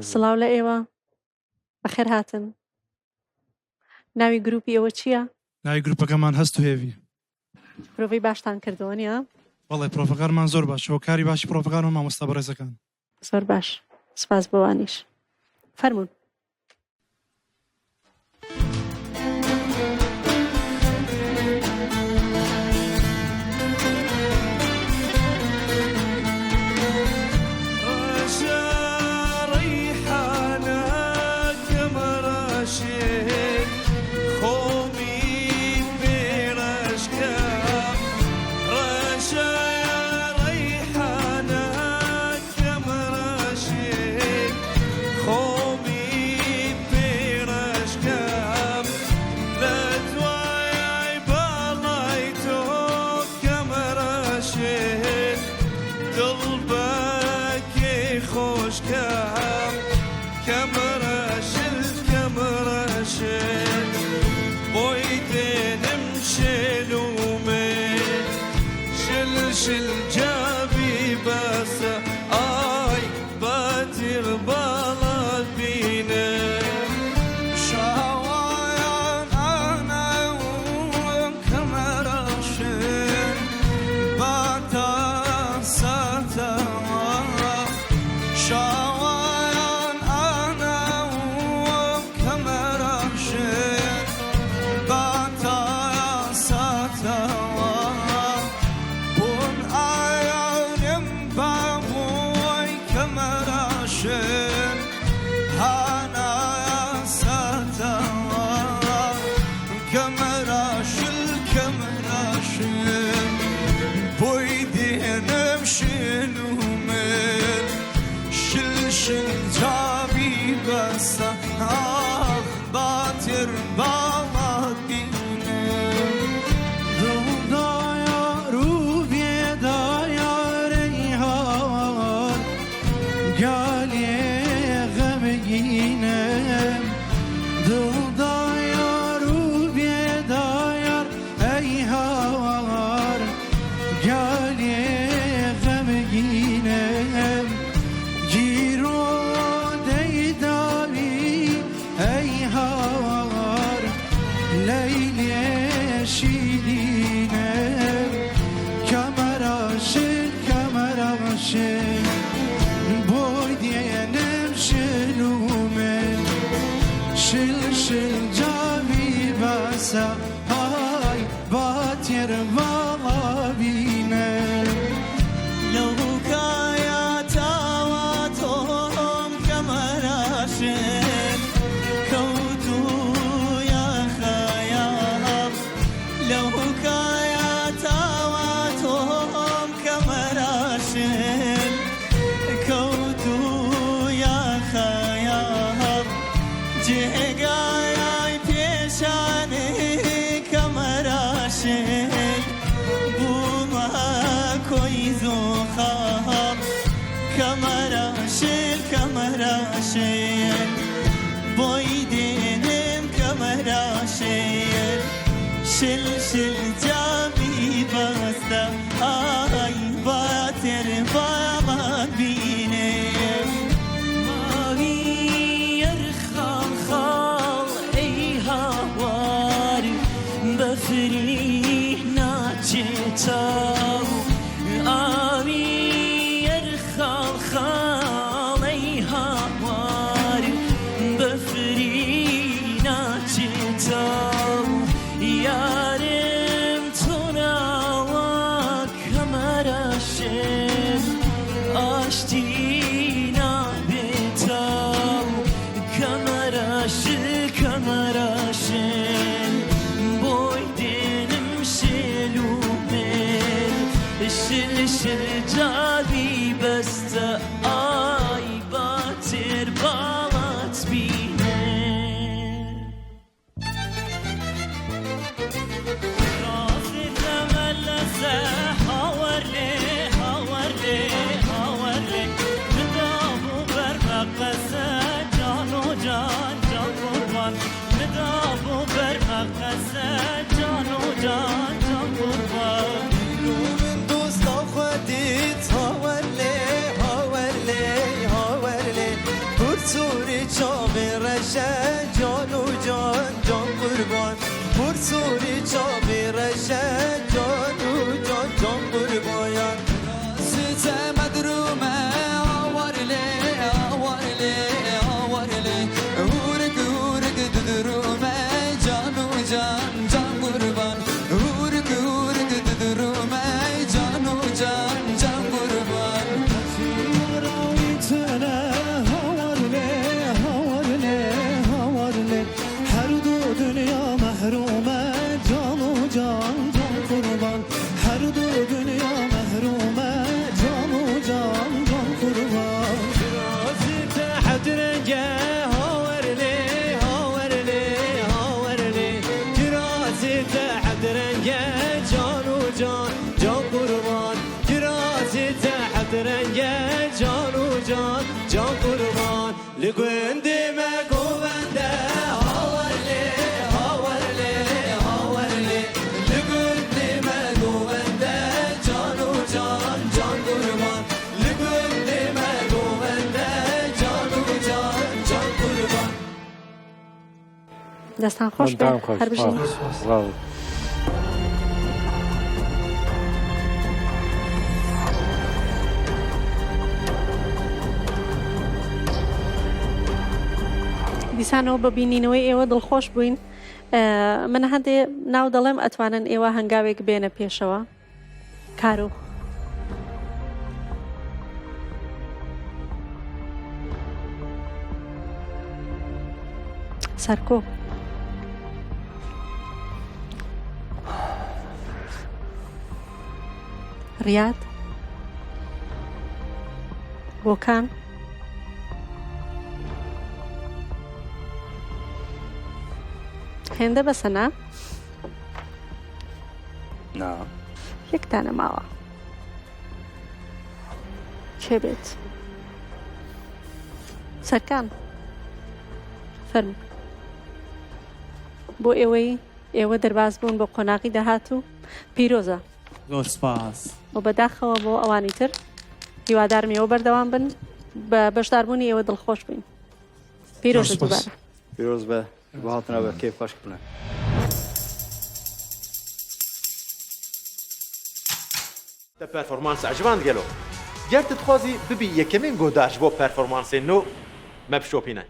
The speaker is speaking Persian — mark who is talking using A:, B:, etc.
A: سڵاو لە ئێوە بەخێر هاتن. ناوی گروپی ئێوە چییە؟
B: ناوی گروپەکەمان هەست و هێوی.
A: پرۆڤی باشتان کردەوە نییە؟
B: بەڵێ پرۆفەکارمان زۆر باشەوە، کاری باشی پرۆفەکار و مامۆستا بەڕێزەکان.
A: زۆر باش، سپاس بۆوانیش. فەرموون.
C: من دوست خودت هاورلی جان جان قربان كراسي تحت رنجه جان وجان جان قربان لقند ما قوبنده هاورلي هاورلي هاورلي لقند ما قوبنده جان وجان جان قربان لقند ما قوبنده جان وجان جان قربان
A: دەستان خۆش بێ هەر بژین دیسانەوە ببینینەوەی ئێوە دڵخۆش بووین من هەندێ ناو دەڵێم ئەتوانن ئێوە هەنگاوێک بێنە پێشەوە کارۆخ سەرکۆ ڕیاد بۆکان هێندە بەسە نا
D: نا
A: یەکتانە ماوە کێ بێت سەرکان فەرمو بۆ ئێوە دەرباز بوون بۆ قۆناغی داهات و پیرۆزە
E: زۆر سپاس
A: و بەداخەوە بۆ ئەوانی تر هیوادارم ئێوە بەردەوام بن بە بەشداربوونی ئێوە دڵخۆش بووین پیرۆزە دووبارە
D: پیرۆز بە بۆ هاتنەوە بە کێف خۆش بکەنە
F: تا پرفورمانس عجباند گلو گرت تخوازی ببی یکمین گوداش بو پرفورمانس نو مبشوپینه